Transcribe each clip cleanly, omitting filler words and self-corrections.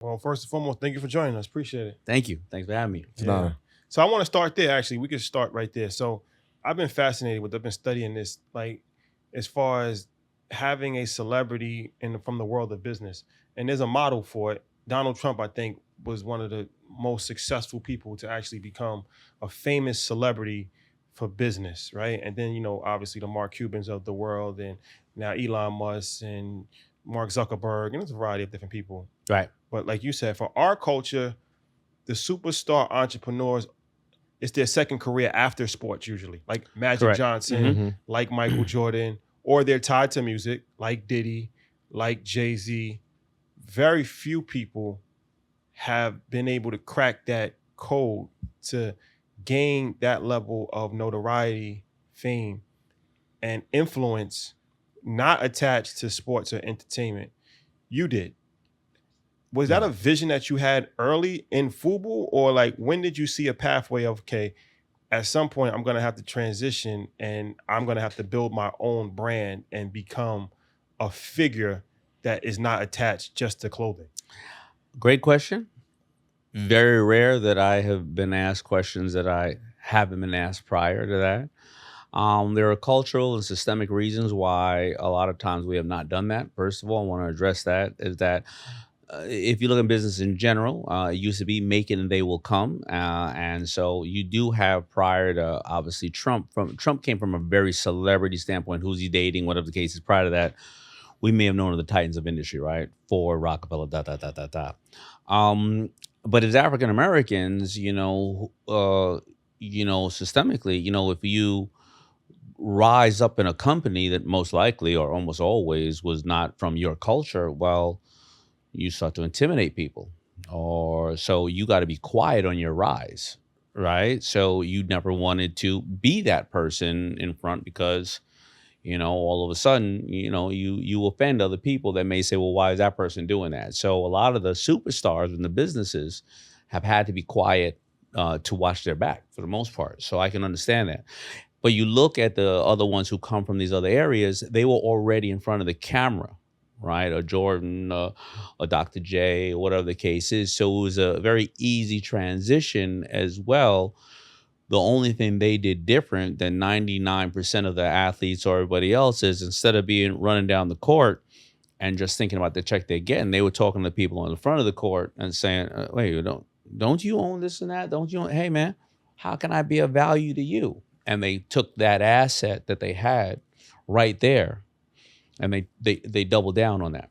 Well, first and foremost, thank you for joining us. Appreciate it. Thank you. Thanks for having me. It's an honor. So I want to start there. Actually, we could start right there. So I've been fascinated with. I've been studying this, like, as far as having a celebrity from the world of business, and there's a model for it. Donald Trump, I think, was one of the most successful people to actually become a famous celebrity for business, right? And then obviously the Mark Cubans of the world, and now Elon Musk and Mark Zuckerberg, and there's a variety of different people. Right. But like you said, for our culture, the superstar entrepreneurs, it's their second career after sports usually, like Magic Correct. Johnson, Mm-hmm. like Michael Jordan, or they're tied to music, like Diddy, like Jay-Z. Very few people have been able to crack that code to gain that level of notoriety, fame, and influence not attached to sports or entertainment. You did. Was that a vision that you had early in FUBU, or like when did you see a pathway of, okay, at some point I'm gonna have to transition and I'm gonna have to build my own brand and become a figure that is not attached just to clothing? Great question. Very rare that I have been asked questions that I haven't been asked prior to that. There are cultural and systemic reasons why a lot of times we have not done that. First of all, I want to address that is that if you look at business in general, it used to be make it and they will come. And so you do have prior to obviously Trump came from a very celebrity standpoint. Who's he dating? Whatever the case is. Prior to that, we may have known of the titans of industry, right? Ford, Rockefeller, but as African Americans, systemically, if you rise up in a company that most likely or almost always was not from your culture, well, you start to intimidate people, or so you got to be quiet on your rise, right? So you never wanted to be that person in front because, all of a sudden, you offend other people that may say, well, why is that person doing that? So a lot of the superstars in the businesses have had to be quiet to watch their back for the most part. So I can understand that. But you look at the other ones who come from these other areas, they were already in front of the camera, right? Or Jordan, or Dr. J, or whatever the case is. So it was a very easy transition as well. The only thing they did different than 99% of the athletes or everybody else is instead of running down the court and just thinking about the check they're getting, they were talking to people on the front of the court and saying, wait, don't you own this and that? Don't you own, hey man, how can I be of value to you? And they took that asset that they had right there and they doubled down on that.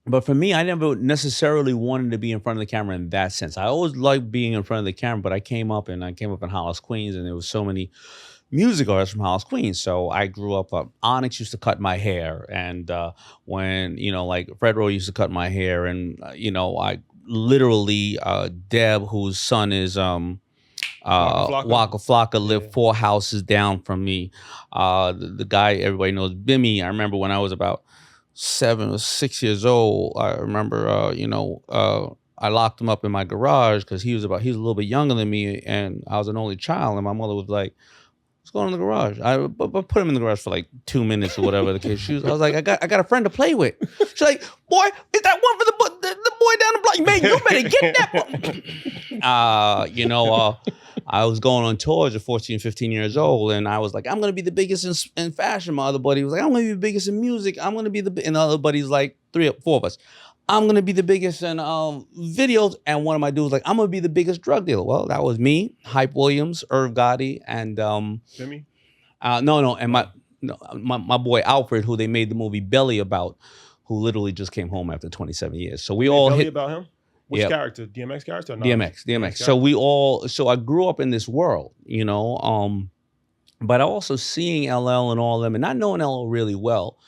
But for me, I never necessarily wanted to be in front of the camera in that sense. I always liked being in front of the camera, but I came up in Hollis, Queens, and there was so many music artists from Hollis, Queens. So I grew up, Onyx used to cut my hair. And when, like Fred Roy used to cut my hair. And, I literally, Deb, whose son is Waka Flocka, lived 4 houses down from me. The guy everybody knows, Bimmy. I remember when I was about 7 or 6 years old. I remember, I locked him up in my garage because he was a little bit younger than me, and I was an only child. And my mother was like, "Let's go in the garage." I put him in the garage for like 2 minutes or whatever the case. I was like, I got a friend to play with. She's like, "Boy, is that one for the boy down the block? Man, you better get that one." I was going on tours at 14, 15 years old, and I was like, I'm going to be the biggest in fashion. My other buddy was like, I'm going to be the biggest in music. I'm going to be and the other buddies, like 3 or 4 of us, I'm going to be the biggest in videos. And one of my dudes was like, I'm going to be the biggest drug dealer. Well, that was me, Hype Williams, Irv Gotti, and Jimmy? No, and my boy Alfred, who they made the movie Belly about, who literally just came home after 27 years. So we all Belly hit about him? Which character? DMX character? Or not? DMX. So I grew up in this world, but also seeing LL and all them and not knowing LL really well.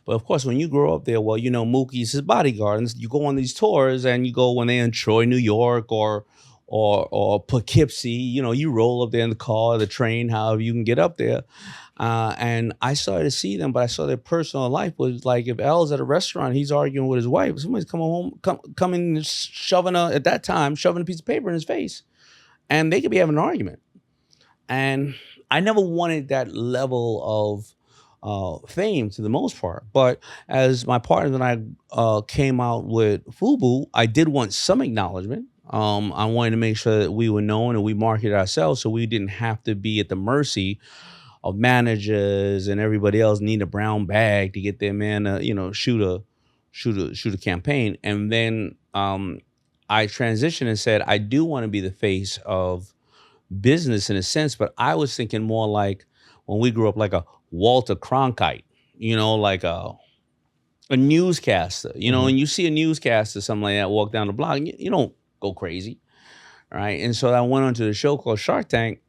But of course, when you grow up there, well, Mookie's his bodyguard. And you go on these tours and you go when they're in Troy, New York or Poughkeepsie, you roll up there in the car, the train, however you can get up there. And I started to see them, but I saw their personal life was like, if L's at a restaurant, he's arguing with his wife. Somebody's coming shoving a piece of paper in his face, and they could be having an argument. And I never wanted that level fame to the most part. But as my partner and I came out with Fubu, I did want some acknowledgement. I wanted to make sure that we were known and we marketed ourselves, so we didn't have to be at the mercy of managers and everybody else need a brown bag to get their man, shoot a campaign. And then I transitioned and said, I do want to be the face of business in a sense, but I was thinking more like when we grew up, like a Walter Cronkite, like a newscaster, Mhm. and you see a newscaster, something like that, walk down the block, and you don't go crazy, right? And so I went onto the show called Shark Tank,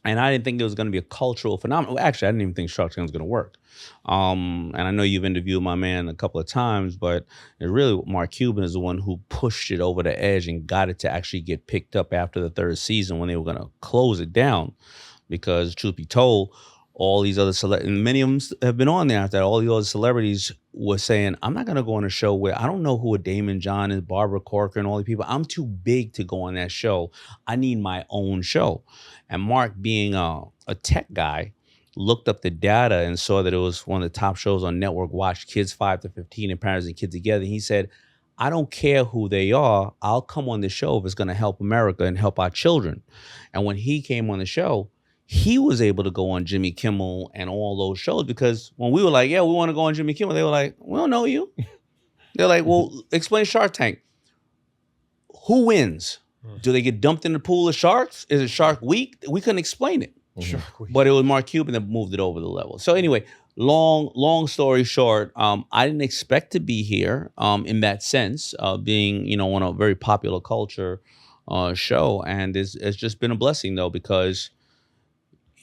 and I didn't think it was going to be a cultural phenomenon. Well, actually, I didn't even think Shark Tank was going to work. And I know you've interviewed my man a couple of times, but it really, Mark Cuban is the one who pushed it over the edge and got it to actually get picked up after the third season when they were going to close it down. Because truth be told, all these other and many of them have been on there after that. All the other celebrities were saying, I'm not going to go on a show where I don't know who a Daymond John is, Barbara Corcoran, all these people. I'm too big to go on that show. I need my own show. And Mark, being a tech guy, looked up the data and saw that it was one of the top shows on network watched, kids 5 to 15 and parents and kids together. He said, I don't care who they are. I'll come on the show if it's going to help America and help our children. And when he came on the show, he was able to go on Jimmy Kimmel and all those shows, because when we were like, yeah, we want to go on Jimmy Kimmel, they were like, we don't know you. They're like, well, explain Shark Tank. Who wins? Do they get dumped in the pool of sharks? Is it Shark Week? We couldn't explain it. Shark Week. But it was Mark Cuban that moved it over the level. So anyway, long story short, I didn't expect to be here in that sense, being, on a very popular culture show. And it's just been a blessing, though, because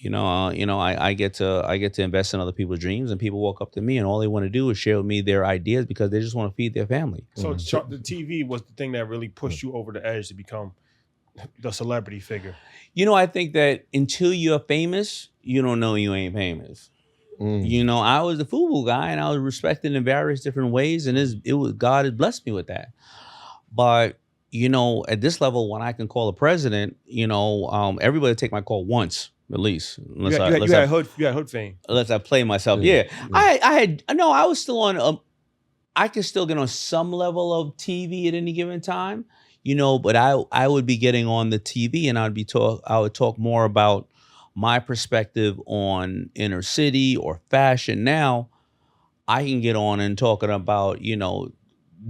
I get to invest in other people's dreams, and people walk up to me and all they want to do is share with me their ideas because they just want to feed their family. So the TV was the thing that really pushed you over the edge to become the celebrity figure. I think that until you're famous, you don't know you ain't famous. I was the FUBU guy, and I was respected in various different ways, and God has blessed me with that. But at this level, when I can call a president, everybody take my call once. At least, You had hood fame. Unless I play myself, yeah. I was still on. I could still get on some level of TV at any given time, But I would be getting on the TV, and I would talk more about my perspective on inner city or fashion. Now, I can get on and talking about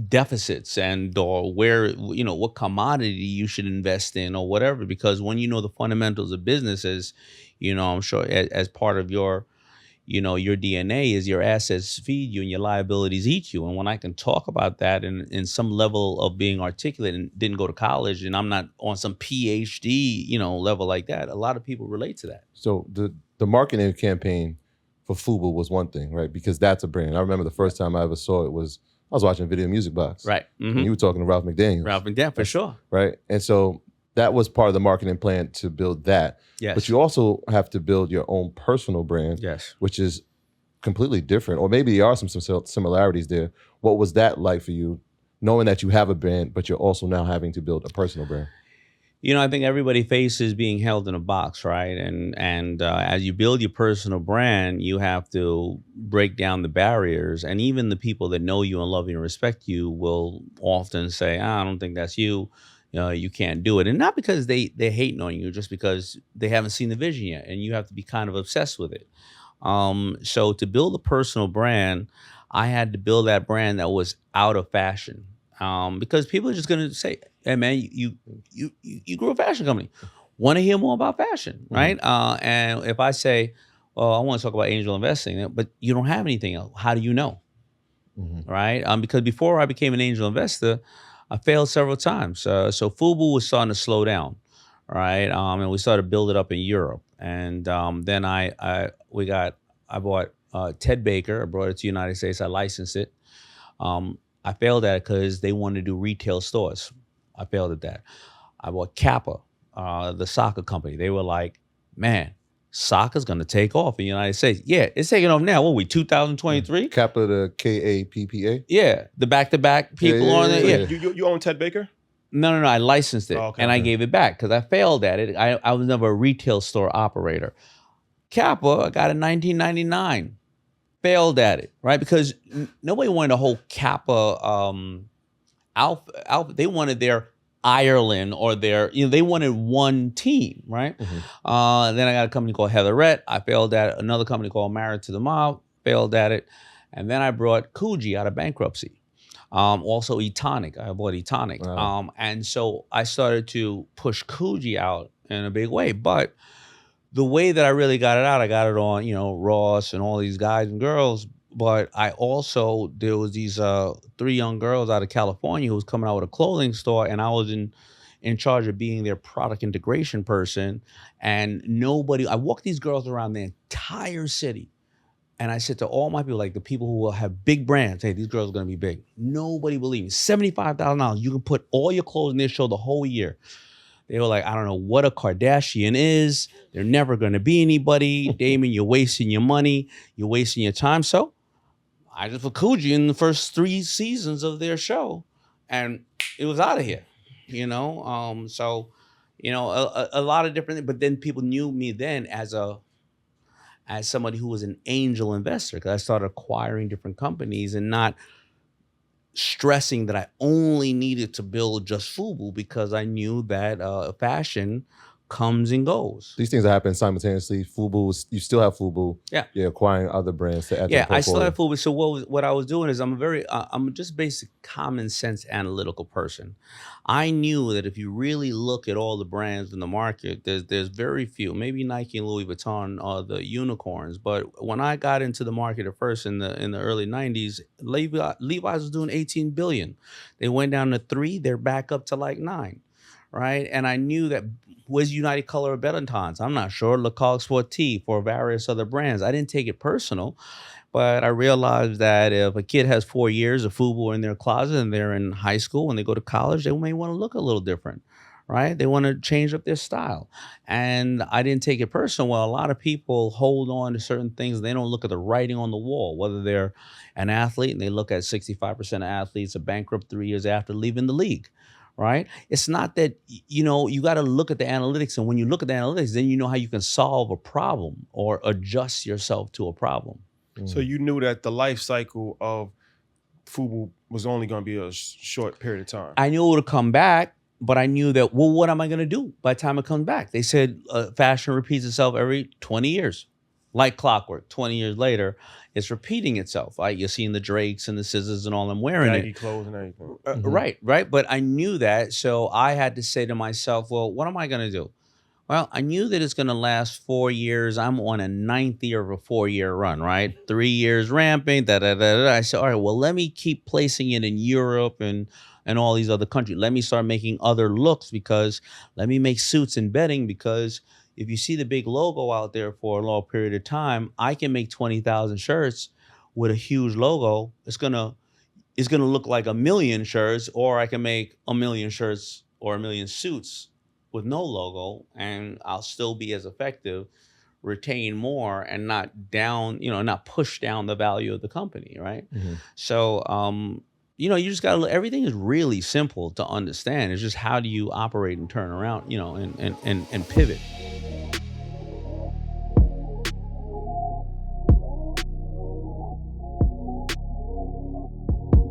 deficits and or where what commodity you should invest in or whatever, because when you know the fundamentals of businesses, I'm sure as part of your your DNA is your assets feed you and your liabilities eat you. And when I can talk about that in some level of being articulate and didn't go to college, and I'm not on some PhD level like that, a lot of people relate to that. So the marketing campaign for FUBU was one thing, right? Because that's a brand. I remember the first time I ever saw it was I was watching Video Music Box. Right. And you were talking to Ralph McDaniels. Ralph McDaniel, for sure. Right. And so that was part of the marketing plan to build that. Yes. But you also have to build your own personal brand, Yes. which is completely different. Or maybe there are some similarities there. What was that like for you, knowing that you have a brand, but you're also now having to build a personal brand? I think everybody faces being held in a box, right? And as you build your personal brand, you have to break down the barriers. And even the people that know you and love you and respect you will often say, I don't think that's you. You can't do it. And not because they're hating on you, just because they haven't seen the vision yet. And you have to be kind of obsessed with it. So to build a personal brand, I had to build that brand that was out of fashion. Because people are just going to say, hey, man, you grew a fashion company. Want to hear more about fashion, right? And if I say, I want to talk about angel investing, but you don't have anything else, how do you know? Right? Because before I became an angel investor, I failed several times. So FUBU was starting to slow down, right? And we started to build it up in Europe. And then I bought Ted Baker. I brought it to the United States. I licensed it. I failed at it because they wanted to do retail stores. I failed at that. I bought Kappa, the soccer company. They were like, man, soccer's going to take off in the United States. Yeah, it's taking off now. What are we, 2023? Kappa, the Kappa? Yeah, the back-to-back people on it. Yeah. You own Ted Baker? No. I licensed it, I gave it back because I failed at it. I was never a retail store operator. Kappa, I got in 1999. failed at it, right? Because nobody wanted a whole Kappa outfit. They wanted their Ireland or their, they wanted one team, right? Then I got a company called Heatherette. I failed at it. Another company called Married to the Mob, failed at it. And then I brought Coogee out of bankruptcy. Also Etonic. I bought Etonic. Wow. And so I started to push Coogee out in a big way. But the way that I really got it out, I got it on, Ross and all these guys and girls. But I also, there was these 3 young girls out of California who was coming out with a clothing store, and I was in charge of being their product integration person. And I walked these girls around the entire city. And I said to all my people, like the people who will have big brands, hey, these girls are going to be big. Nobody believed me. $75,000. You can put all your clothes in their show the whole year. They were like, I don't know what a Kardashian is. They're never going to be anybody. Daymond, you're wasting your money. You're wasting your time. So I just put Coogee in the first 3 seasons of their show, and it was out of here, So, a lot of different things. But then people knew me then as somebody who was an angel investor, because I started acquiring different companies and not stressing that I only needed to build just FUBU, because I knew that fashion comes and goes. These things happen simultaneously. FUBU, you still have FUBU. Yeah. You're acquiring other brands to add to the Yeah, I still portfolio. have FUBU. So what I was doing is I'm just basic common sense analytical person. I knew that if you really look at all the brands in the market, there's very few. Maybe Nike and Louis Vuitton are the unicorns. But when I got into the market at first in the early 90s, Levi's was doing 18 billion. They went down to 3. They're back up to like 9. Right. And I knew that was United Color or Benetton's. I'm not sure. Le Coq Sportif for various other brands. I didn't take it personal, but I realized that if a kid has 4 years of FUBU in their closet and they're in high school and they go to college, they may want to look a little different. Right. They want to change up their style. And I didn't take it personal. Well, a lot of people hold on to certain things. They don't look at the writing on the wall, whether they're an athlete and they look at 65% of athletes are bankrupt 3 years after leaving the league. Right? It's not that, you got to look at the analytics. And when you look at the analytics, then you know how you can solve a problem or adjust yourself to a problem. So you knew that the life cycle of FUBU was only going to be a short period of time. I knew it would come back, but I knew that, well, what am I going to do by the time it comes back? They said fashion repeats itself every 20 years. Like clockwork. 20 years later, it's repeating itself. Right? You're seeing the Drakes and the Scissors and all them wearing Nike it. clothes and everything. Right. But I knew that, so I had to say to myself, well, what am I going to do? Well, I knew that it's going to last 4 years. I'm on a 9th year of a 4-year run, right? 3 years ramping, I said, all right, well, let me keep placing it in Europe and all these other countries. Let me start making other looks, because let me make suits and bedding, because if you see the big logo out there for a long period of time, I can make 20,000 shirts with a huge logo. It's gonna look like 1 million shirts, or I can make 1 million shirts or 1 million suits with no logo, and I'll still be as effective, retain more, and not push down the value of the company, right? So, you just got to, everything is really simple to understand. It's just how do you operate and turn around, and pivot.